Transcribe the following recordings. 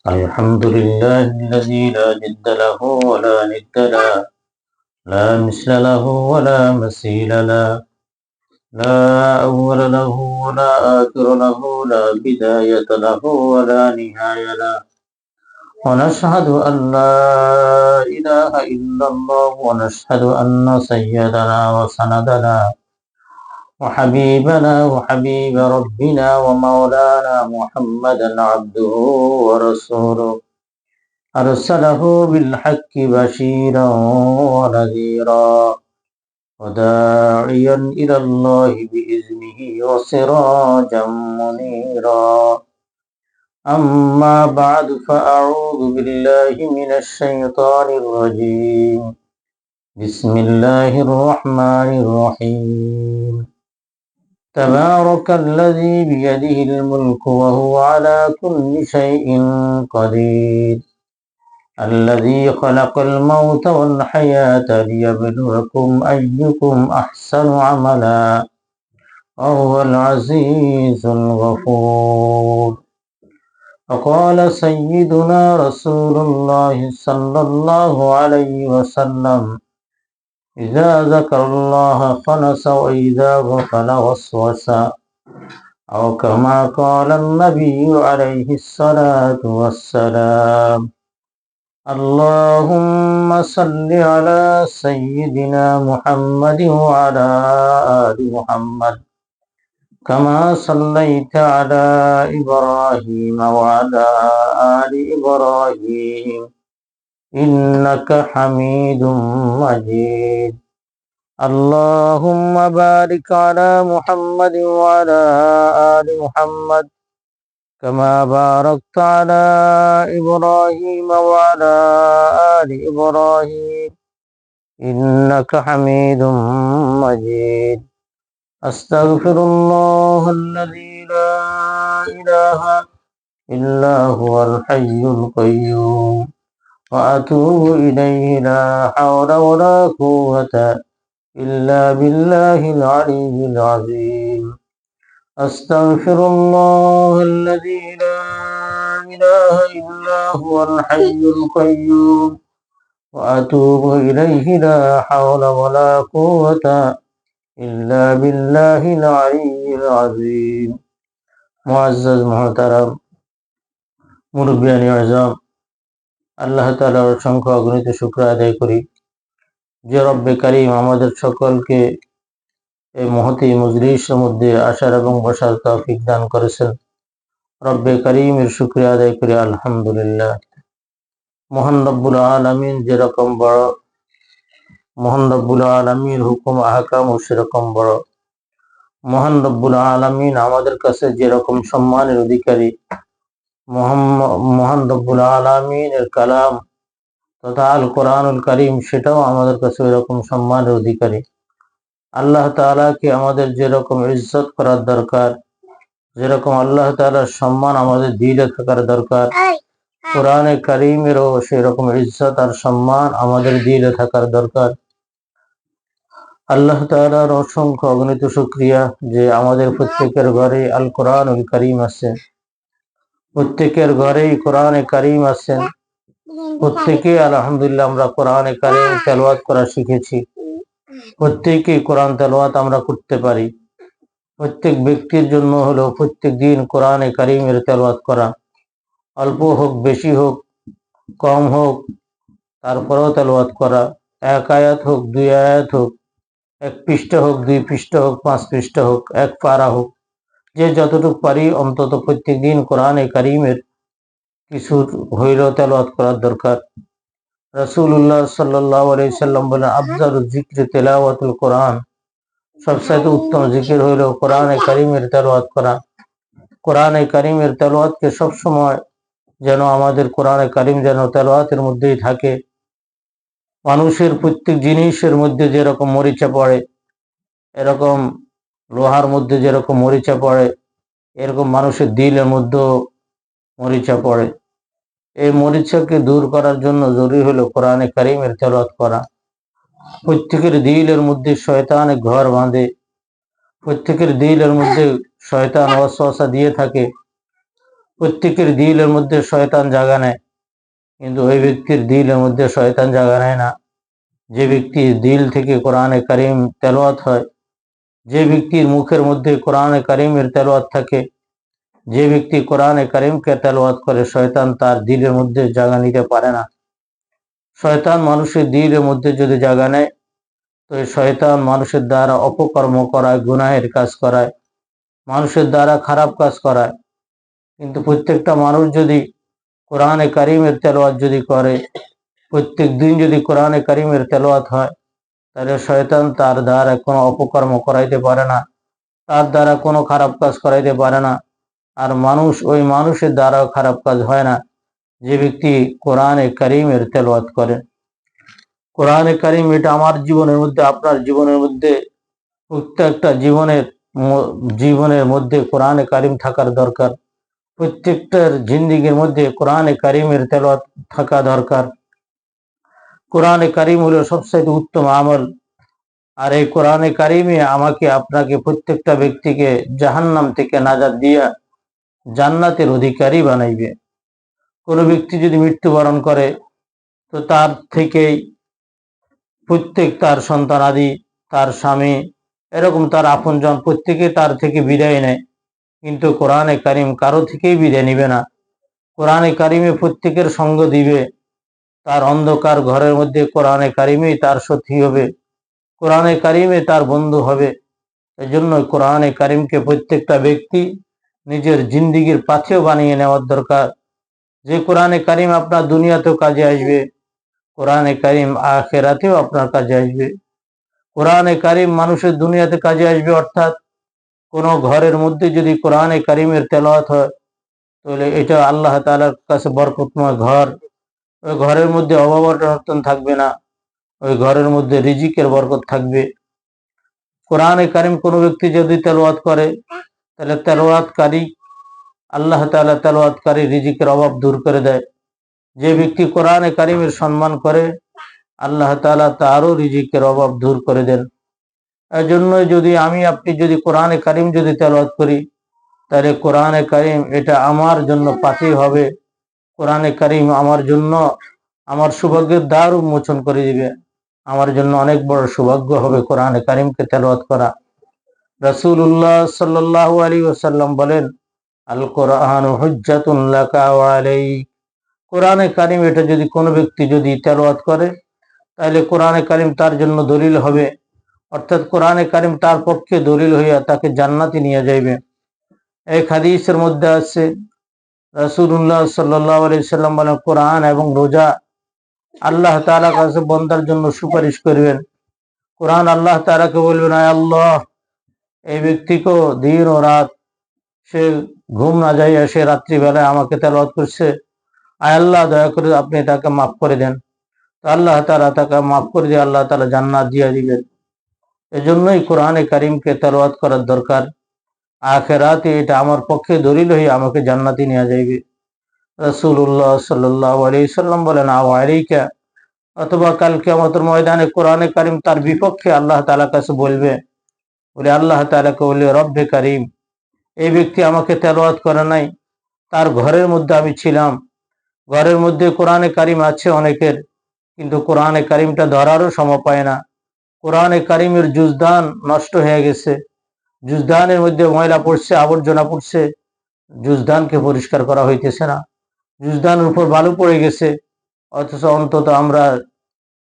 الحمد لله الذي لا جد له ولا ند له، لا مثل له ولا مثيل له، لا أول له ولا آخر له، لا بداية له ولا نهاية له. ونشهد أن لا إله إلا الله، ونشهد أن سيدنا وسندنا وحبيبنا وحبيب ربنا ومولانا محمدا عبده ورسوله، أرسله بالحق بشيرا ونذيرا وداعيا إلى الله بإذنه وسراجا منيرا. أما بعد، فأعوذ بالله من الشيطان الرجيم. بسم الله الرحمن الرحيم. تبارك الذي بيده الملك وهو على كل شيء قدير، الذي خلق الموت والحياة ليبلوكم أيكم أحسن عملا وهو العزيز الغفور. وقال سيدنا رسول الله صلى الله عليه وسلم: إذا ذكر الله خنس وإذا غفل وسوس، أو كما قال النبي عليه الصلاة والسلام. اللهم صل على سيدنا محمد وعلى آل محمد، كما صليت على إبراهيم وعلى آل إبراهيم إنك حميد مجيد. اللهم بارك على محمد وعلى آل محمد، كما باركت على إبراهيم وعلى آل إبراهيم إنك حميد مجيد. أستغفر الله الذي لا إله إلا هو الحي القيوم، وأتوب إليه، لا حول ولا قوة إلا بالله العلي العظيم. أستغفر الله الذي لا إله إلا هو الحي القيوم، وأتوب إليه، لا حول ولا قوة إلا بالله العلي العظيم. মুআজ্জাজ মুহতারাম মুরব্বিয়ানি আযম, আল্লাহ তাআলার অসংখ্য অগণিত শুকর আদায় করি যে রব্বে কারীম আমাদের সকলকে এই মহতী মজলিসের মধ্যে আসার এবং বসার তৌফিক দান করেছেন। রব্বে কারীমের শুকরিয়া আদায় করি আলহামদুলিল্লাহ। মহান রব্বুল আলামিন যেরকম বড়, মহান রব্বুল আলামিন হুকুম আহকাম সেরকম বড়। মহান রব্বুল আলামিন আমাদের কাছে যেরকম সম্মানের অধিকারী, মহান রব্বুল আলামিনের কালাম তথা আল কোরআনুল কারীম সেটাও আমাদের কাছে এরকম সম্মানের অধিকারী। আল্লাহ তাআলাকে আমাদের যেরকম ইজ্জত করার দরকার, যেরকম আল্লাহ তাআলার সম্মান আমাদের দিলে থাকার দরকার, কোরআনে কারীমেরও সেরকম ইজ্জত আর সম্মান আমাদের দিলে থাকার দরকার। আল্লাহ তাআলার অসংখ্য অগণিত শুকরিয়া যে আমাদের প্রত্যেকের ঘরে আল কোরআনুল কারীম আছে, প্রত্যেকের ঘরেই কোরআনে কারীম আছেন। প্রত্যেকে আলহামদুলিল্লাহ আমরা কোরআনে কারীম তেলাওয়াত করা শিখেছি, প্রত্যেকেই কোরআন তেলাওয়াত আমরা করতে পারি। প্রত্যেক ব্যক্তির জন্য হলো প্রত্যেক দিন কোরআনে কারীমের তেলাওয়াত করা, অল্প হোক বেশি হোক কম হোক তারপরেও তেলাওয়াত করা। এক আয়াত হোক, দুই আয়াত হোক, এক পৃষ্ঠা হোক, দুই পৃষ্ঠা হোক, 5 পৃষ্ঠা হোক, এক পারা হোক, যে যতটুকু পারি অন্তত প্রত্যেক দিন কোরআনে কারীমের কিছু হইলেও তেলাওয়াত করার দরকার। রাসূলুল্লাহ সাল্লাল্লাহু আলাইহি সাল্লাম বলেন, আফজালুজ যিকরি তিলাওয়াতুল কোরআন, সবচেয়ে উত্তম জিকির হইল কোরআনে কারীমের তেলাওয়াত করা। কোরআনে কারীমের তেলাওয়াতকে সবসময় যেন আমাদের কোরআনে কারীম যেন তেলাওয়াতের মধ্যেই থাকে। মানুষের প্রত্যেক জিনিসের মধ্যে যেরকম মরিচা পড়ে, এরকম লোহার মধ্যে যেরকম মরিচা পড়ে, এরকম মানুষের দিলের মধ্যেও মরিচা পড়ে। এই মরিচাকে দূর করার জন্য জরুরি হলো কোরআনে কারীমের তেলাওয়াত করা। প্রত্যেকের দিলের মধ্যে শয়তানে ঘর বাঁধে, প্রত্যেকের দিলের মধ্যে শয়তান ওয়াসওয়াসা দিয়ে থাকে। প্রত্যেকের দিলের মধ্যে শয়তান জায়গা নেয়, কিন্তু ওই ব্যক্তির দিলের মধ্যে শয়তান জায়গা নেয় না যে ব্যক্তির দিল থেকে কোরআনে কারিম তেলাওয়াত হয়, যে ব্যক্তির মুখের মধ্যে কোরআনে কারিমের তেলাওয়াত থাকে, যে ব্যক্তি কোরআনে কারিমকে তেলাওয়াত করে, শয়তান তার দিলের মধ্যে জায়গা নিতে পারে না। শয়তান মানুষের দিলের মধ্যে যদি জায়গা নেয়, তো এই শয়তান মানুষের দ্বারা অপকর্ম করায়, গুনাহের কাজ করায়, মানুষের দ্বারা খারাপ কাজ করায়। কিন্তু প্রত্যেকটা মানুষ যদি কোরআনে কারিমের তেলাওয়াত যদি করে, প্রত্যেক দিন যদি কোরআনে কারিমের তেলাওয়াত হয়, তাহলে শয়তান তার দ্বারা কোনো অপকর্ম করাইতে পারে না, তার দ্বারা কোনো খারাপ কাজ করাইতে পারে না। আর মানুষ ওই মানুষের দ্বারাও খারাপ কাজ হয় না যে ব্যক্তি কোরআনে কারিমের তেলাওয়াত করে। কোরআনে কারিম এটা আমার জীবনের মধ্যে, আপনার জীবনের মধ্যে, প্রত্যেকটা জীবনের মধ্যে কোরআনে কারিম থাকার দরকার। প্রত্যেকটার জিন্দিগির মধ্যে কোরআনে কারিমের তেলাওয়াত থাকা দরকার। কোরআনে কারিম হলো সবচেয়ে উত্তম আমল। আর এই কোরআনে কারিমে আমাকে আপনাকে প্রত্যেকটা ব্যক্তিকে জাহান্নাম থেকে নাজাত দিয়া জান্নাতের অধিকারী বানাইবে। কোনো ব্যক্তি যদি মৃত্যুবরণ করে, তো তার থেকেই প্রত্যেক তার সন্তানাদি, তার স্বামী, এরকম তার আপনজন প্রত্যেকে তার থেকে বিদায় নেয়, কিন্তু কোরআনে কারিম কারো থেকেই বিদায় নিবে না। কোরআনে কারিমে প্রত্যেকের সঙ্গ দিবে। তার অন্ধকার ঘরের মধ্যে কোরআনে কারিমেই তার সাথী হবে, কোরআনে কারিমে তার বন্ধু হবে। এজন্য কোরআনে কারিমকে প্রত্যেকটা ব্যক্তি নিজের জিন্দিগির পাথেও বানিয়ে নেওয়ার দরকার। যে কোরআনে কারিম আপনার দুনিয়াতেও কাজে আসবে, কোরআনে কারিম আখিরাতেও আপনার কাজে আসবে। কোরআনে কারিম মানুষের দুনিয়াতে কাজে আসবে, অর্থাৎ কোনো ঘরের মধ্যে যদি কোরআনে কারিমের তেলাওয়াত হয়, তাহলে এটা আল্লাহ তাআলার কাছে বরকতময় ঘর। ওই ঘরের মধ্যে অভাব অনটন থাকবে না, ওই ঘরের মধ্যে রিজিকের বরকত থাকবে। কোরআনে কারিম কোনো ব্যক্তি যদি তেলাওয়াত করে, তাহলে তেলাওয়াতকারী আল্লাহ তাআলা তেলাওয়াতকারী রিজিকের অভাব দূর করে দেয়। যে ব্যক্তি কোরআনে কারিমের সম্মান করে, আল্লাহ তাআলা তারও রিজিকের অভাব দূর করে দেন। এই জন্য যদি আমি আপনি যদি কোরআনে কারিম যদি তেলাওয়াত করি, তাহলে কোরআনে কারিম এটা আমার জন্য পাথী হবে। কোরআনে কারিম আমার জন্য আমার সৌভাগ্যের দ্বার উন্মোচন করে দিবে। আমার জন্য অনেক বড় সৌভাগ্য হবে কোরআনে কারিমকে তেলাওয়াত করা। রাসূলুল্লাহ সাল্লাল্লাহু আলাইহি ওয়াসাল্লাম বলেন, আল কোরআন হুজ্জাতুন লাকা ওয়া আলাইক। কোরআনে কারিম এটা যদি কোনো ব্যক্তি যদি তেলাওয়াত করে, তাহলে কোরআনে কারিম তার জন্য দলিল হবে, অর্থাৎ কোরআনে কারিম তার পক্ষে দলিল হইয়া তাকে জান্নাতে নিয়ে যাইবে। এক হাদিসের মধ্যে আছে, রাসূলুল্লাহ সাল্লাল্লাহু আলাইহি সাল্লাম বলেন, কোরআন এবং রোজা আল্লাহ তাআলার কাছে বান্দার জন্য সুপারিশ করবেন। কোরআন আল্লাহ তাআলাকে বলবেন, আয় আল্লাহ, এই ব্যক্তিকে দিন ও রাত সে ঘুম না যাইয়া সে রাত্রিবেলায় আমাকে তেলাওয়াত করছে, আয় আল্লাহ দয়া করে আপনি তাকে মাফ করে দেন। তো আল্লাহ তাআলা তাকে মাফ করে দিয়ে আল্লাহ তাআলা জান্নাত দিয়ে দিবেন। এজন্যই কোরআনে কারিমকে তেলাওয়াত করার দরকার। আখিরাতে এটা আমার পক্ষে দলিল হয়ে আমাকে জান্নাতে নিয়ে যাইবে। রাসূলুল্লাহ সাল্লাল্লাহু আলাইহি সাল্লাম বলেন, আও আলাইকা, অথবা কাল কিয়ামতের ময়দানে কোরআনে কারিম তার বিপক্ষে আল্লাহ তাআলার কাছে বলবে, বলে আল্লাহ তাআলাকে বলে, রব্বে কারিম, এই ব্যক্তি আমাকে তেলাওয়াত করে নাই, তার ঘরের মধ্যে আমি ছিলাম, ঘরের মধ্যে কোরআনে কারিম আছে অনেকের, কিন্তু কোরআনে কারিমটা ধরারও সময় পায় না। কোরআনে কারিমের জুজদান নষ্ট হয়ে গেছে, জুজদানের মধ্যে ময়লা পড়ছে, আবর্জনা পড়ছে, জুজদানকে পরিষ্কার করা হইতেছে না, জুজদানের উপর বালু পড়ে গেছে। অথচ অন্তত আমরা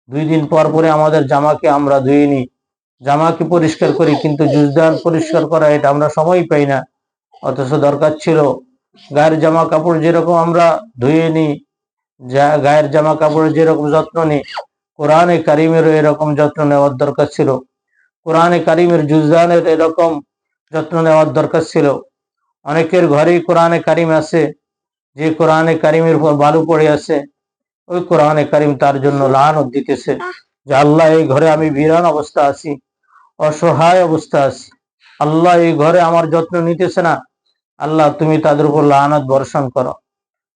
2 দিন পর পরে আমাদের জামাকে আমরা ধুয়ে নিই, জামাকে পরিষ্কার করি, কিন্তু জুজদান পরিষ্কার করা এটা আমরা সময় পাই না। অথচ দরকার ছিল গায়ের জামা কাপড় যেরকম আমরা ধুয়ে নিই, গায়ের জামা কাপড়ের যেরকম যত্ন নিই, কোরআনে কারিমেরও এরকম যত্ন নেওয়ার দরকার ছিল। কোরআনে কারিমের জুজদানের এরকম যত্ন নেওয়ার দরকার ছিল। অনেকের ঘরেই কোরআনে কারিম আছে, যে কোরআনে কারিমের উপর বালু পড়ে আছে, ওই কোরআনে কারিম তার জন্য লানত দিতেছে যে আল্লাহ, এই ঘরে আমি বিরান অবস্থা আছি, অসহায় অবস্থা আছি, আল্লাহ এই ঘরে আমার যত্ন নিতেছে না, আল্লাহ তুমি তাদের উপর লানত বর্ষণ করো।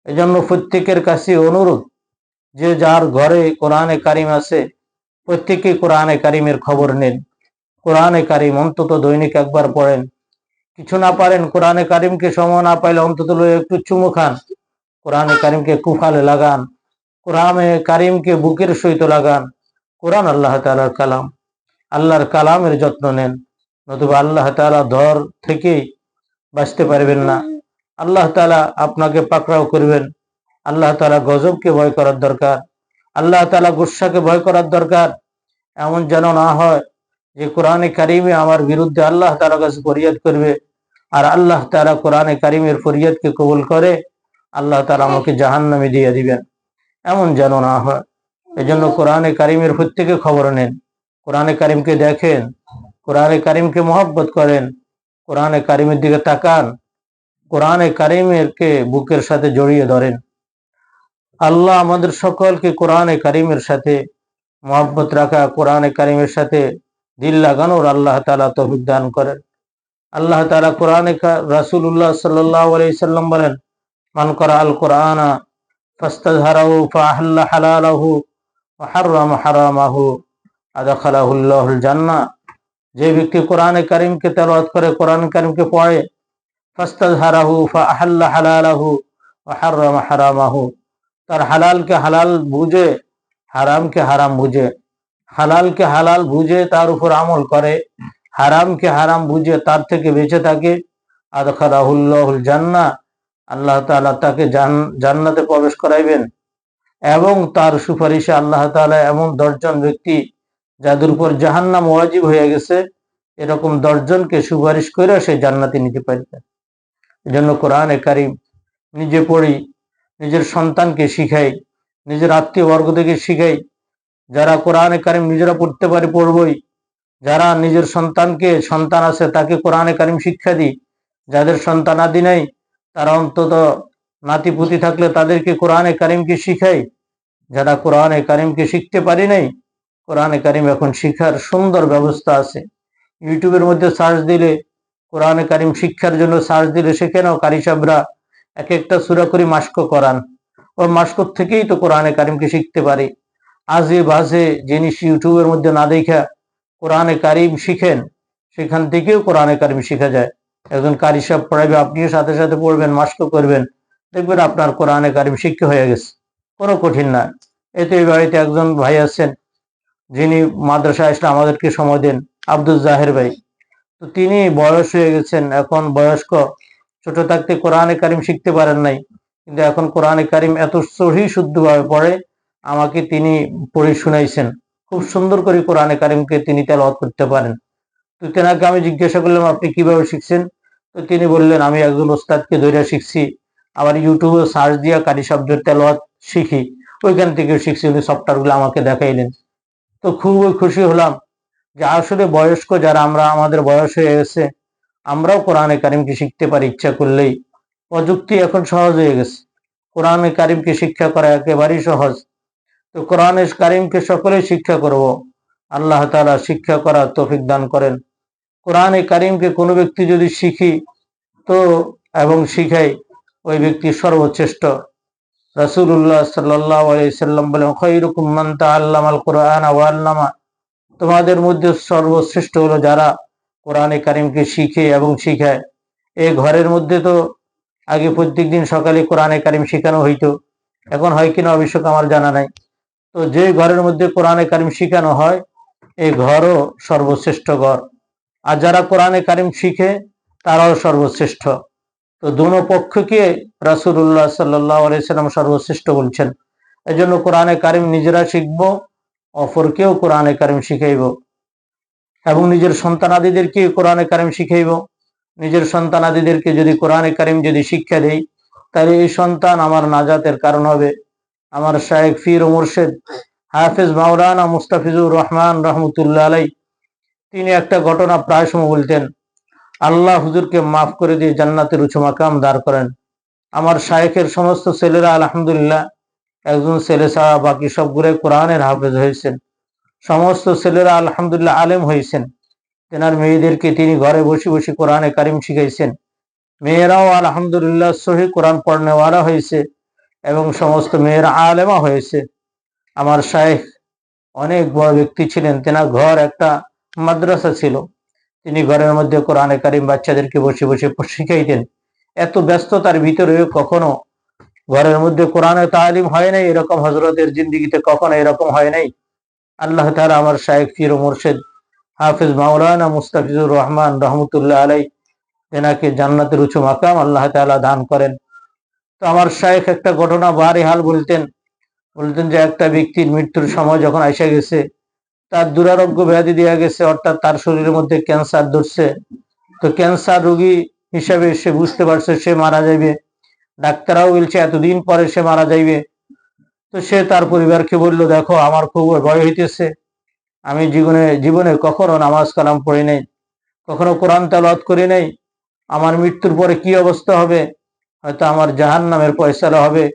এজন্য প্রত্যেকের কাছে অনুরোধ, যে যার ঘরে কোরআনে কারিম আছে প্রত্যেকে কোরআনে কারিমের খবর নেন। কোরআনে কারিম অন্তত দৈনিক একবার পড়েন, কিছু না পারেন, কোরআনে কারিমকে সময় না পাইলে অন্তত একটু চুমু খান, কোরআনে কারিমকে কুফালে লাগান, কোরআনে কারিমকে বুকের সহিত লাগান। কোরআন আল্লাহ তাআলার কালাম, আল্লাহর কালামের যত্ন নেন, নতুবা আল্লাহ তাআলা ধর থেকেই বাঁচতে পারবেন না। আল্লাহ তাআলা আপনাকে পাকড়াও করবেন। আল্লাহ তাআলা গজবকে ভয় করার দরকার, আল্লাহ তাআলা গুসাকে ভয় করার দরকার। এমন যেন না হয় যে কোরআনে কারিমে আমার বিরুদ্ধে আল্লাহ তাআলার কাছে ফরিয়াদ করবে, আর আল্লাহ তাআলা কোরআনে কারিমের ফরিয়াদকে কবুল করে আল্লাহ তাআলা আমাকে জাহান্নামে দিয়ে দিবেন। এমন যেন না হয়। এজন্য কোরআনে কারিমের প্রত্যেকে খবর নেন, কোরআনে কারিমকে দেখেন, কোরআনে কারিমকে মহব্বত করেন, কোরআনে কারিমের দিকে তাকান, কোরআনে কারিমেরকে বুকের সাথে জড়িয়ে ধরেন। আল্লাহ আমাদের সকলকে কোরআনে কারিমের সাথে মহব্বত রাখা, কোরআনে কারিমের সাথে দিল লাগানোর আল্লাহ তাআলা তৌফিক দান করেন। আল্লাহ তাআলা কোরআনে রাসূলুল্লাহ সাল্লাল্লাহু আলাইহি সাল্লাম বলেন, মান করা আল কোরআনা ফাস্তাযহারাহু ফাআহাল্লা হালালাহু ওয়া হাররামা হারামাহু আদখালাহুল্লাহুল জান্নাহ। যে ব্যক্তি কোরআনে কারিমকে তেলাওয়াত করে, কোরআন কারিমকে পড়ে, ফাস্তাযহারাহু ফাআহাল্লা হালালাহু ওয়া হাররামা হারামাহু, তার হালালকে হালাল বুঝে, হারামকে হারাম বুঝে, হালালকে হালাল বুঝে তার উপর আমল করে, হারামকে হারাম বুঝে তার থেকে বেঁচে থাকে, আদখালাহুল্লাহুল জান্নাহ, আল্লাহ তাআলা তাকে জান্নাতে প্রবেশ করাইবেন। এবং তার সুপারিশে আল্লাহ তাআলা এমন 10 জন ব্যক্তি যাদের উপর জাহান্নাম ওয়াজিব হয়ে গেছে, এরকম 10 জনকে সুপারিশ করে সে জান্নাতে নিতে পারবে। এজন্য কোরআনে কারিম নিজে পড়ি, নিজের সন্তানকে শিখাই, নিজের আত্মীয় বর্গকে শিখাই। যারা কোরআনে কারিম নিজেরা পড়তে পারে পড়বই, যারা নিজের সন্তান আছে তাকে কোরআনে কারিম শিক্ষা দিই, যাদের সন্তান আদি নাই তারা অন্তত নাতিপুতি থাকলে তাদেরকে কোরআনে কারিমকে শিখাই। যারা কোরআনে কারিমকে শিখতে পারি নাই, কোরআনে কারিম এখন শিখার সুন্দর ব্যবস্থা আছে। ইউটিউবের মধ্যে সার্চ দিলে, কোরআনে কারিম শিক্ষার জন্য সার্চ দিলে সেখানেও কারি সাহেবরা এক একটা সূরা করে মাস্ক করান। ওই মাস্ক থেকেই তো কোরআনে কারিমকে শিখতে পারি। আজে বাজে জিনিস ইউটিউবের মধ্যে না দেখা কোরআনে কারিম শিখেন, সেখান থেকেও কোরআনে কারিম শিখা যায়। একজন কারি সাহেব পড়াবে, আপনিও সাথে সাথে পড়বেন, মাস্ক করবেন, দেখবেন আপনার কোরআনে কারিম শিক্ষা হয়ে গেছে। কোনো কঠিন না। এতে এই বাড়িতে একজন ভাই আছেন যিনি মাদ্রাসায় আসলে আমাদেরকে সময় দেন, আব্দুল জাহের ভাই। তো তিনি বয়স হয়ে গেছেন, এখন বয়স্ক, ছোট থাকতে কোরআনে কারিম শিখতে পারেন নাই, কিন্তু এখন কোরআনে কারিম এত সহি শুদ্ধভাবে পড়ে, আমাকে তিনি পড়ে শুনাইছেন। খুব সুন্দর করে কোরআনে কারিমকে তিনি তেলাওয়াত করতে পারেন। তো তেনাকে আমি জিজ্ঞাসা করলাম, আপনি কিভাবে শিখছেন? তো তিনি বললেন, আমি একজন ওস্তাদকে ধরে শিখছি, আবার ইউটিউবে সার্চ দিয়া কারি শব্দের তেলাওয়াত শিখি, ওইখান থেকে শিখছি। উনি সফটওয়্যারগুলো আমাকে দেখাইলেন। তো খুবই খুশি হলাম যে আসলে বয়স্ক যারা আমরা, আমাদের বয়স হয়ে গেছে, আমরাও কোরআনে কারিমকে শিখতে পারি ইচ্ছা করলেই। প্রযুক্তি এখন সহজ হয়ে গেছে, কোরআনে কারিমকে শিক্ষা করা একেবারেই সহজ। তো কোরআনে কারিমকে সকলেই শিক্ষা করব। আল্লাহ তাআলা শিক্ষা করার তৌফিক দান করেন। কোরআনে কারিমকে কোনো ব্যক্তি যদি শিখি তো এবং শিখাই, ওই ব্যক্তি সর্বশ্রেষ্ঠ। রাসূলুল্লাহ সাল্লাল্লাহু আলাইহি সাল্লাম বলেন, খায়রুকুম মান তাআল্লামাল কুরআনা ওয়া আল্লামা, তোমাদের মধ্যে সর্বশ্রেষ্ঠ হলো যারা কোরআনে কারিমকে শিখে এবং শিখায়। এই ঘরের মধ্যে তো আগে প্রত্যেকদিন সকালে কোরআনে কারিম শেখানো হইতো, এখন হয় কিনা অবশ্য আমার জানা নাই। তো যে ঘরের মধ্যে কোরআনে কারিম শিখানো হয়, এই ঘরও সর্বশ্রেষ্ঠ ঘর। আর যারা কোরআনে কারিম শিখে তারাও সর্বশ্রেষ্ঠ। তো দোনো পক্ষকে রাসূলুল্লাহ সাল্লাল্লাহু আলাইহি সাল্লাম সর্বশ্রেষ্ঠ বলছেন। এজন্য কোরআনে কারিম নিজেরা শিখব, অপরকেও কোরআনে কারিম শিখাইব, এবং নিজের সন্তানাদিদেরকে কোরআনে কারিম শিখাইব। নিজের সন্তানাদিদেরকে যদি কোরআনে কারিম যদি শিক্ষা দেই, তাহলে এই সন্তান আমার নাজাতের কারণ হবে। আমার শায়েখ পীর ও মুর্শিদ হাফেজ মাওলানা মুস্তাফিজুর রহমান রহমতুল্লাহ আলাইহি, তিনি একটা ঘটনা প্রায় সময় বলতেন, আল্লাহ হুজুরকে মাফ করে দিয়ে জান্নাতের উঁচু মাকাম দাঁড় করেন। আমার শায়েখের সমস্ত ছেলেরা আলহামদুলিল্লাহ, একজন ছেলে ছাড়া বাকি সবগুলোই কোরআনের হাফেজ হয়েছেন। সমস্ত ছেলেরা আলহামদুলিল্লাহ আলেম হয়েছেন। তেনার মেয়েদেরকে তিনি ঘরে বসে বসে কোরআনে কারিম শিখাইছেন। মেয়েরাও আলহামদুলিল্লাহ সহি কোরআন পড়নেওয়ালা হয়েছে এবং সমস্ত মেয়েরা আলেমা হয়েছে। আমার শায়েখ অনেক বড় ব্যক্তি ছিলেন, তেনার ঘর একটা মাদ্রাসা ছিল। তিনি ঘরের মধ্যে কোরআনে কারিম বাচ্চাদেরকে বসে বসে শিখাইতেন। এত ব্যস্ততার ভিতরে কখনো ঘরের মধ্যে কোরআনে তালিম হয় নাই, এরকম হজরতের জিন্দিগিতে কখনো এরকম হয় নাই। আল্লাহ তাআলা আমার শায়েখ পীর ও মুর্শিদ হাফিজ মাওলানা মুস্তাফিজুর রহমান রহমতুল্লাহ আলাই এনাকে জান্নাতের উঁচু মাকাম আল্লাহ তাআলা দান করেন। তো আমার শায়েখ একটা ঘটনা বারে হাল বলতেন যে একটা ব্যক্তির মৃত্যুর সময় যখন আইসা গেছে, তার দুরারোগ্য ব্যাধি দেওয়া গেছে, অর্থাৎ তার শরীরের মধ্যে ক্যান্সার ধরছে। তো ক্যান্সার রোগী হিসাবে সে বুঝতে পারছে সে মারা যাইবে, ডাক্তাররাও বলছে এতদিন পরে সে মারা যাইবে। তো সে তার পরিবারকে বলল, দেখো আমার খুব ভয় হইতেছে, আমি জীবনে কখনো নামাজ কালাম পড়ি নাই, কখনো কোরআন তেলাওয়াত করি নাই, আমার মৃত্যুর পরে কি অবস্থা হবে, হয়তো আমার জাহান্নামের ফয়সালা হবে।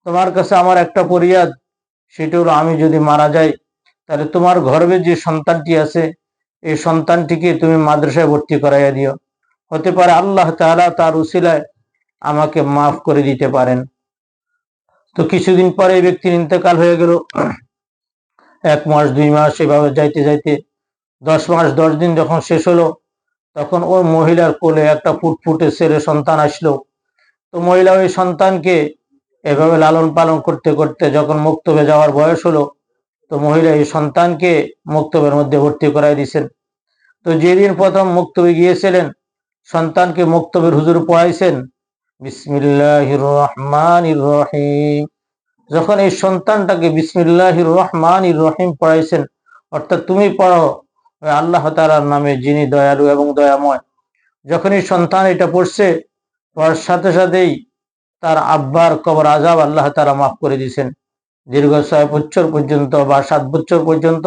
তোমার কাছে আমার একটা ফরিয়াদ, সেটা হলো আমি যদি মারা যাই তাহলে তোমার গর্ভে যে সন্তানটি আছে এই সন্তানটিকে তুমি মাদ্রাসায় ভর্তি করাইয়া দিও, হতে পারে আল্লাহ তাআলা তার উসিলায় আমাকে মাফ করে দিতে পারেন। তো কিছুদিন পরে এই ব্যক্তির ইন্তেকাল হয়ে গেল। 1 মাস 2 মাস এভাবে যাইতে যাইতে 10 মাস 10 দিন যখন শেষ হলো, তখন ওই মহিলার কোলে একটা ফুটফুটে ছেলে সন্তান আসলো। তো মহিলা ওই সন্তানকে এভাবে লালন পালন করতে করতে যখন মক্তবে যাওয়ার বয়স হলো, তো মহিলা এই সন্তানকে মক্তবের মধ্যে ভর্তি করাই দিয়েছেন। তো যেদিন প্রথম মক্তবে গিয়েছিলেন, সন্তানকে মক্তবের হুজুর পড়াইছেন বিসমিল্লাহির রহমানির রহিম। যখন এই সন্তানটাকে বিসমিল্লাহির রহমানির রহিম পড়াইছেন, অর্থাৎ তুমি পড়ো আল্লাহ তাআলার নামে যিনি দয়ালু এবং দয়াময়, যখন এই সন্তান এটা পড়ছে, পড়ার সাথে সাথেই তার আব্বার কবর আযাব আল্লাহ তাআলা মাফ করে দিয়েছেন। দীর্ঘ 6 বছর পর্যন্ত বা 7 বছর পর্যন্ত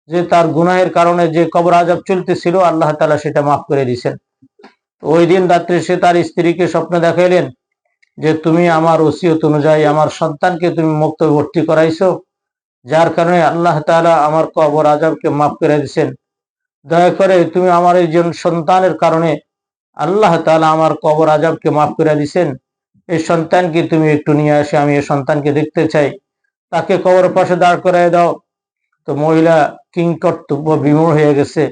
যে তার গুনাহের কারণে যে কবর আযাব চলতেছিল, আল্লাহ তাআলা সেটা মাফ করে দিয়েছেন। ওই দিন রাত্রে সে তার স্ত্রীকে স্বপ্নে দেখাইলেন যে তুমি আমার ওসিয়ত অনুযায়ী আমার সন্তানকে তুমি মক্তবে ভর্তি করাইছো, যার কারণে আল্লাহ তাআলা আমার কবর আযাবকে মাফ করে দিয়েছেন। দয়া করে তুমি আমার এই সন্তানের কারণে আল্লাহ তাআলা আমার কবর আযাবকে মাফ করে দিয়েছেন, এই সন্তানকে তুমি একটু নিয়ে আসে, আমি এই সন্তানকে দেখতে চাই, তাকে কবরের পাশে দাঁড় করায় দাও। তো মহিলা কিংকর্তব্য বিমূঢ় হয়ে গেছে,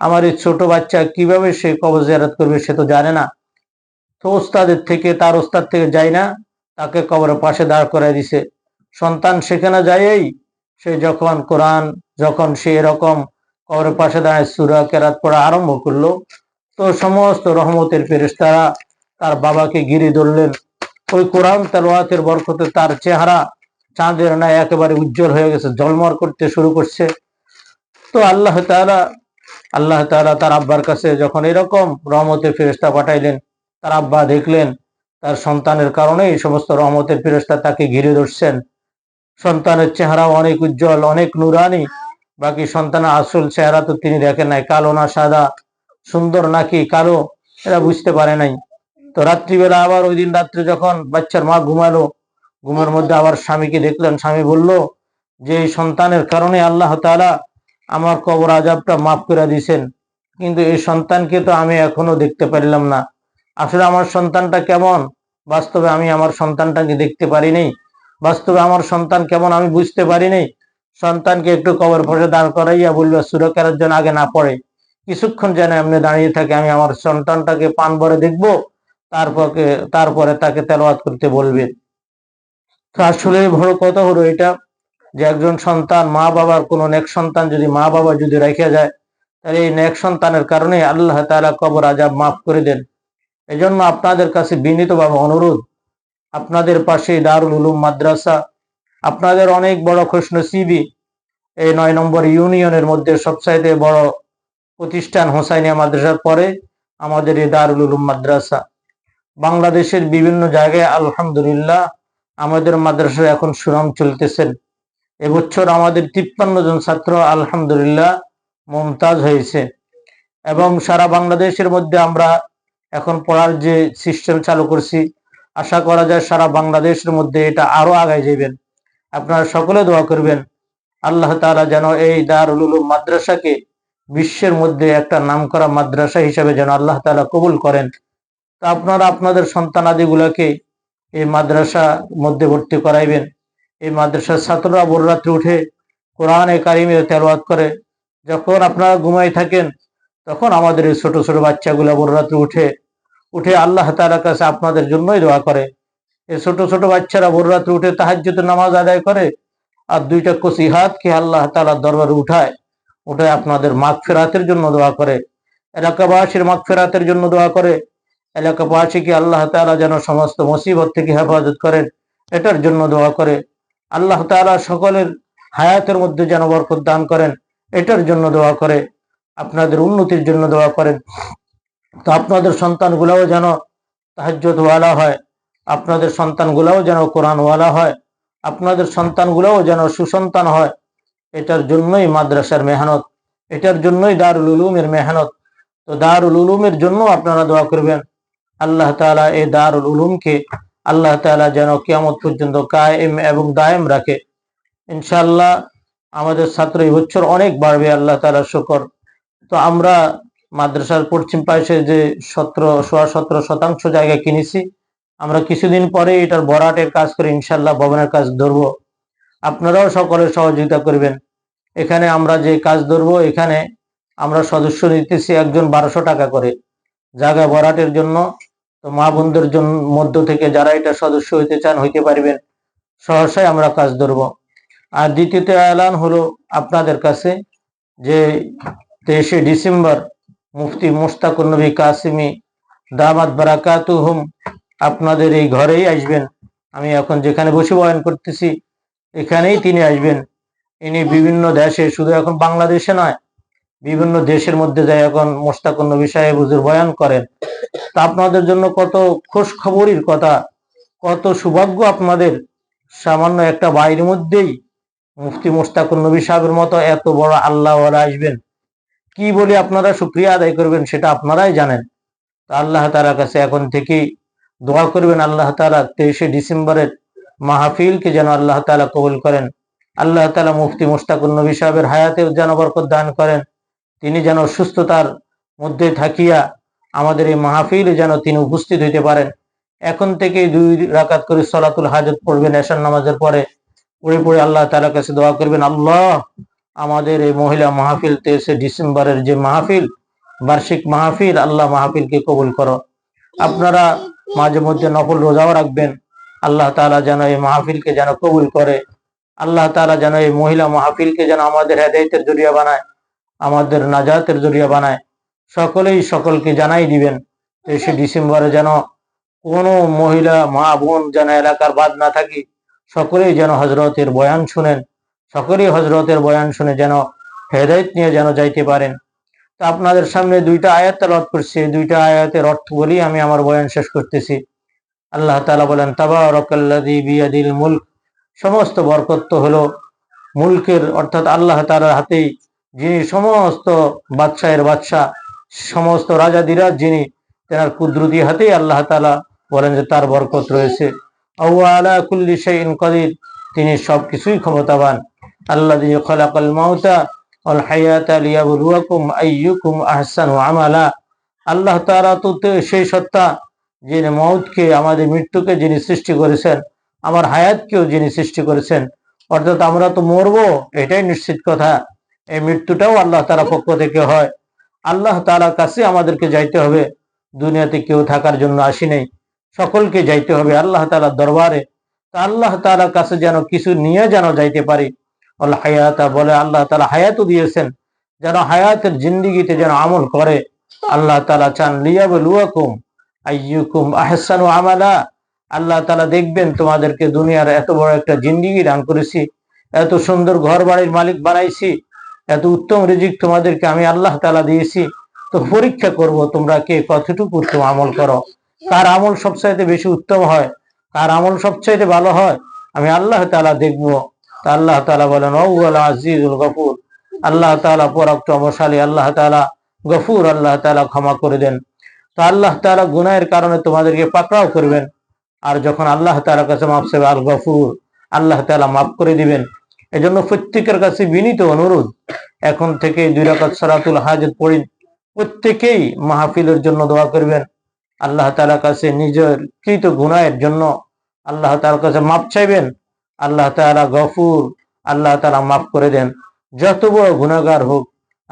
আমার এই ছোট বাচ্চা কিভাবে সে কবর জিয়ারত করবে, সে তো জানে না। তো তার ওস্তাদ থেকে যায় না, তাকে কবরের পাশে দাঁড় করায় দিছে। সন্তান সেখানে যায়ই সে যখন সে এরকম কবরের পাশে দাঁড়ায় সূরা কেরাত পড়া আরম্ভ করলো, তো সমস্ত রহমতের ফেরেশতারা তার বাবাকে ঘিরে ধরলেন। ওই কোরআন তেলাওয়াতের বরকতে তার চেহারা চাঁদের ন্যায় একেবারে উজ্জ্বল হয়ে গেছে, ঝলমল করতে শুরু করছে। তো আল্লাহ তাআলা তার আব্বার কাছে যখন এরকম রহমতের ফেরেশতা পাঠাইলেন, তার আব্বা দেখলেন তার সন্তানের কারণে এই সমস্ত রহমতের ফেরেশতা তাকে ঘিরে ধরছেন। সন্তানের চেহারাও অনেক উজ্জ্বল, অনেক নুরানি। বাকি সন্তানের আসল চেহারা তো তিনি দেখেন নাই, কালো না সাদা, সুন্দর নাকি কালো, এরা বুঝতে পারে নাই। তো রাত্রিবেলা আবার ওই দিন রাত্রে যখন বাচ্চার মা ঘুমালো, ঘুমের মধ্যে আবার স্বামীকে দেখলেন। স্বামী বলল যে এই সন্তানের কারণে আল্লাহ তাআলা আমার কবর আযাবটা মাফ করে দিয়েছেন, কিন্তু এই সন্তানকে তো আমি এখনো দেখতে পারলাম না। আসলে আমার সন্তানটা কেমন, বাস্তবে আমি আমার সন্তানটাকে দেখতে পারিনি, বাস্তবে আমার সন্তান কেমন আমি বুঝতে পারিনি। সন্তানকে একটু কবর পাশে দাঁড় করাইয়া বলবে সূরা কেরাত যেন আগে না পড়ে, কিছুক্ষণ যেন এমনি দাঁড়িয়ে থাকে, আমি আমার সন্তানটাকে পান ভরে দেখবো, তারপরে তাকে তেলাওয়াত করতে বলবে। তো আসলে বড় কথা হলো এটা যে একজন সন্তান মা বাবার কোনো নেক সন্তান যদি মা বাবা যদি রেখে যায়, তাহলে এই নেক সন্তানের কারণে আল্লাহ তাআলা কবর আযাব মাফ করে দেন। এজন্য আপনাদের কাছে বিনীতভাবে অনুরোধ, আপনাদের পাশে দারুল উলুম মাদ্রাসা, আপনাদের অনেক বড় খুশনসিবি। এই 9 নম্বর ইউনিয়নের মধ্যে সবচাইতে বড় প্রতিষ্ঠান হোসাইনিয়া মাদ্রাসার পরে আমাদের এই দারুল উলুম মাদ্রাসা। বাংলাদেশের বিভিন্ন জায়গায় আলহামদুলিল্লাহ আমাদের মাদ্রাসার এখন সুনাম চলতেছেন। এবছর আমাদের 53 জন ছাত্র আলহামদুলিল্লাহ মুমতাজ হয়েছে, এবং সারা বাংলাদেশের মধ্যে আমরা এখন পড়ার যে সিস্টেম চালু করছি, আশা করা যায় সারা বাংলাদেশের মধ্যে এটা আরো আগায় যাবেন। আপনারা সকলে দোয়া করবেন আল্লাহ তাআলা যেন এই দারুল উলুম মাদ্রাসাকে বিশ্বের মধ্যে একটা নামকরা মাদ্রাসা হিসেবে যেন আল্লাহ তাআলা কবুল করেন। তা আপনারা আপনাদের সন্তানাদিগুলোকে এই মাদ্রাসা মধ্যে ভর্তি করাইবেন। এই মাদ্রাসার ছাত্ররা ভোর রাত্রে উঠে কোরআনে কারিমের তেলাওয়াত করে, যখন আপনারা ঘুমাই থাকেন তখন আমাদের এই ছোট ছোট বাচ্চাগুলো ভোর রাত্রে উঠে উঠে আল্লাহ তাআলার কাছে আপনাদের জন্যই দোয়া করে। এই ছোট ছোট বাচ্চারা ভোর রাত্রে উঠে তাহাজ্জুদের নামাজ আদায় করে আর দুইটা কচি হাতকে আল্লাহ তাআলার দরবারে উঠায় আপনাদের মাগফিরাতের জন্য দোয়া করে, এলাকাবাসীর মাগফিরাতের জন্য দোয়া করে, এলাকাবাসীকে আল্লাহ তাআলা যেন সমস্ত মুসিবত থেকে হেফাজত করেন এটার জন্য দোয়া করে, আল্লাহ তাআলা সকলের হায়াতের মধ্যে যেন বরকত দান করেন এটার জন্য দোয়া করে, আপনাদের উন্নতির জন্য দোয়া করেন। তো আপনাদের সন্তানগুলাও যেন তাহাজ্জুদ ওয়ালা হয়, আপনাদের সন্তানগুলাও যেন কোরআন ওয়ালা হয়, আপনাদের সন্তানগুলাও যেন সুসন্তান হয়। এটার জন্যই মাদ্রাসার মেহনত, এটার জন্যই দারুল উলুমের মেহনত। তো দারুল উলুমের জন্য আপনারা দোয়া করবেন। আল্লাহ তাআলা এই দারুল উলুমকে আল্লাহ তাআলা যেন কিয়ামত পর্যন্ত কায়েম এবং দায়েম রাখে। ইনশাআল্লাহ আমাদের ছাত্র এই বছর অনেক বাড়বে, আল্লাহ তাআলার শুকর। তো আমরা মাদ্রাসার পশ্চিম পাশে যে 17% জায়গা কিনেছি, আমরা কিছুদিন পরে এটার ভরাটের কাজ করে ইনশাআল্লাহ ভবনের কাজ ধরবো। আপনারাও সকলে সহযোগিতা করবেন। এখানে আমরা যে কাজ ধরবো, এখানে আমরা সদস্য নিতেছি একজন 1200 টাকা করে জায়গা ভরাটের জন্য। তো মা বোনদের জন্য মধ্য থেকে যারা এটা সদস্য হইতে চান হইতে পারবেন, সহসায় আমরা কাজ ধরবো। আর দ্বিতীয়ত এলান হলো আপনাদের কাছে যে 23শে ডিসেম্বর মুফতি মুশতাকুর নবী কাসিমি দামাত বারাকাতুহুম আপনাদের এই ঘরেই আসবেন। আমি এখন যেখানে বসে বয়ান করতেছি এখানেই তিনি আসবেন। ইনি বিভিন্ন দেশে, শুধু এখন বাংলাদেশে নয়, বিভিন্ন দেশের মধ্যে যায় এখন মুশতাকুর নবী সাহেব হুজুর বয়ান করেন। তা আপনাদের জন্য কত খুশ খবরের কথা, কত সৌভাগ্য আপনাদের। সামান্য একটা বাড়ির মধ্যেই মুফতি মুশতাকুর নবী সাহেবের মতো এত বড় আল্লাহ আসবেন। কি বলে আপনারা শুকরিয়া আদায় করবেন সেটা আপনারাই জানেন। তো আল্লাহ তাআলার কাছে এখন থেকেই দোয়া করবেন, আল্লাহ তাআলা 23শে ডিসেম্বরের মাহফিলকে যেন আল্লাহ তাআলা কবুল করেন। আল্লাহ তাআলা মুফতি মুশতাকুর নবী সাহেবের হায়াতেও যেন বরকত দান করেন। তিনি যেন সুস্থতার মধ্যে থাকিয়া আমাদের এই মাহফিলে যেন তিনি উপস্থিত হইতে পারেন। এখন থেকেই 2 রাকাত করে সালাতুল হাজত পড়বেন এশার নামাজের পরে, পড়ে আল্লাহ তাআলার কাছে দোয়া করবেন, আল্লাহ আমাদের এই মহিলা মাহফিল 23শে ডিসেম্বরের যে মাহফিল, বার্ষিক মাহফিল, আল্লাহ মাহফিলকে কবুল করো। আপনারা মাঝে মধ্যে নফল রোজাও রাখবেন। আল্লাহ তাআলা যেন এই মাহফিলকে যেন কবুল করে। আল্লাহ তাআলা যেন এই মহিলা মাহফিলকে যেন আমাদের হেদায়েতের জরিয়া বানায়, আমাদের নাজাতের জরিয়া বানায়। সকলেই সকলকে জানাই দিবেন 23শে ডিসেম্বরে যেন কোনো মহিলা মা বোন যেন এলাকার বাদ না থাকি, সকলেই যেন হজরতের বয়ান শুনেন, সকলেই হজরতের বয়ান শুনে যেন হেদায়েত নিয়ে যেন যাইতে পারেন। তো আপনাদের সামনে 2টা আয়াত তেলাওয়াত করছি, 2টা আয়াতের অর্থ বলি আমি আমার বয়ান শেষ করতেছি। আল্লাহ তাআলা বলেন, তাবারাকাল্লাযী বিয়াদিল মুলক, সমস্ত বরকত হলো মুলকের অর্থাৎ আল্লাহ তাআলার হাতেই, যিনি সমস্ত বাদশাহের বাদশাহ, সমস্ত রাজাদিরাজ যিনি, তেনার কুদরতি হাতেই আল্লাহ তাআলা বলেন যে তার বরকত রয়েছে। আও আলা কুল্লি শাইইন কাদির, তিনি সবকিছুই ক্ষমতাবান। আল্লাযী খালাকাল মাউতা ওয়াল হায়াতা লিয়াবলুয়াকুম আইয়ুকুম আহসানু আমালা, আল্লাহ তাআলা তো সেই সত্তা যিনি মউতকে, আমাদের মৃত্যুকে যিনি সৃষ্টি করেছেন, আমার হায়াতকেও যিনি সৃষ্টি করেছেন। অর্থাৎ আমরা তো মরবো, এটাই নিশ্চিত কথা। এই মৃত্যুটাও আল্লাহ তাআলার পক্ষ থেকে হয়। আল্লাহ তাআলার কাছে আমাদেরকে যাইতে হবে। দুনিয়াতে কেউ থাকার জন্য আসি নাই, সকলকে যাইতে হবে আল্লাহ তাআলার দরবারে। তা আল্লাহ তাআলার কাছে যেন কিছু নিয়ে যেন যাইতে পারি। আল হায়াতা বলে আল্লাহ তাআলা হায়াতও দিয়েছেন, যেন হায়াতের জিন্দেগিতে যেন আমল করে। আল্লাহ তাআলা চান লিয়াবলুয়াকুম আইয়ুকুম আহসানু আমালা, আল্লাহ তাআলা দেখবেন তোমাদেরকে দুনিয়ার এত বড় একটা জিন্দেগি দান করেছি, এত সুন্দর ঘর বাড়ির মালিক বানাইছি, এত উত্তম রিজিক তোমাদেরকে আমি আল্লাহ তাআলা দিয়েছি। তো পরীক্ষা করব তোমরা কে কতটুকু উত্তম আমল করো, কার আমল সবচাইতে বেশি উত্তম হয়, কার আমল সবচাইতে ভালো হয়, আমি আল্লাহ তাআলা দেখব। তা আল্লাহ তাআলা বলেন, ওয়াল আজিজুল গফুর, আল্লাহ তাআলা পরাক্রমশালী, আল্লাহ তাআলা গফুর, আল্লাহ তাআলা ক্ষমা করে দেন। তো আল্লাহ তাআলা গুনাহের কারণে তোমাদেরকে পাকড়াও করবেন, আর যখন আল্লাহ তাআলার কাছে মাফ চাইবে, আল গফুর, আল্লাহ তাআলা মাফ করে দিবেন। এজন্য প্রত্যেকের কাছে বিনীত অনুরোধ, এখন থেকে 2 রাকাত সালাতুল হাজত পড়ি, প্রত্যেকেই মাহফিলের জন্য দোয়া করবেন। আল্লাহ তাআলার কাছে নিজের কৃত গুনাহের জন্য আল্লাহ তাআলার কাছে মাফ চাইবেন। আল্লাহ তাআলা গফুর, আল্লাহ তাআলা মাফ করে দেন। যত বড় গুনাহগার হোক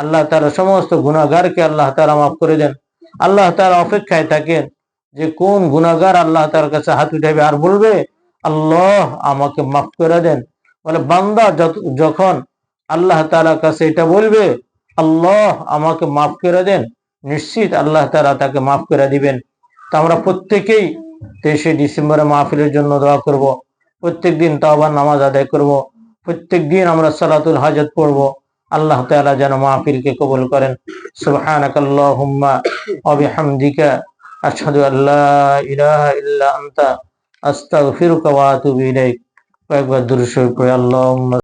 আল্লাহ তাআলা সমস্ত গুনাহগারকে আল্লাহ তাআলা মাফ করে দেন। আল্লাহ তাআলা অপেক্ষায় থাকেন যে কোন গুনাহগার আল্লাহ তাআলার কাছে হাত উঠাবে আর বলবে আল্লাহ আমাকে মাফ করে দেন। বলে বান্দা যখন আল্লাহ তাআলার কাছে এটা বলবে আল্লাহ আমাকে মাফ করে দেন, নিশ্চিত আল্লাহ তাআলা তাকে মাফ করে দিবেন। তো আমরা প্রত্যেকেই 23শে ডিসেম্বরে মাহফিলের জন্য দোয়া করব, প্রত্যেকদিন তাওবার নামাজ আদায় করব, প্রত্যেকদিন আমরা সালাতুল হাজাত পড়ব। আল্লাহ তাআলা যেন মাহফিলকে কবুল করেন। সুবহানাকাল্লাহুম্মা ওয়া বিহামদিকা আশহাদু আল্লা ইলাহা ইল্লা আনতা আস্তাগফিরুকা ওয়া আতুবু ইলাইক। কয়েকবার দুরূদ শরীফ পড়ে আল্লাহুম্মা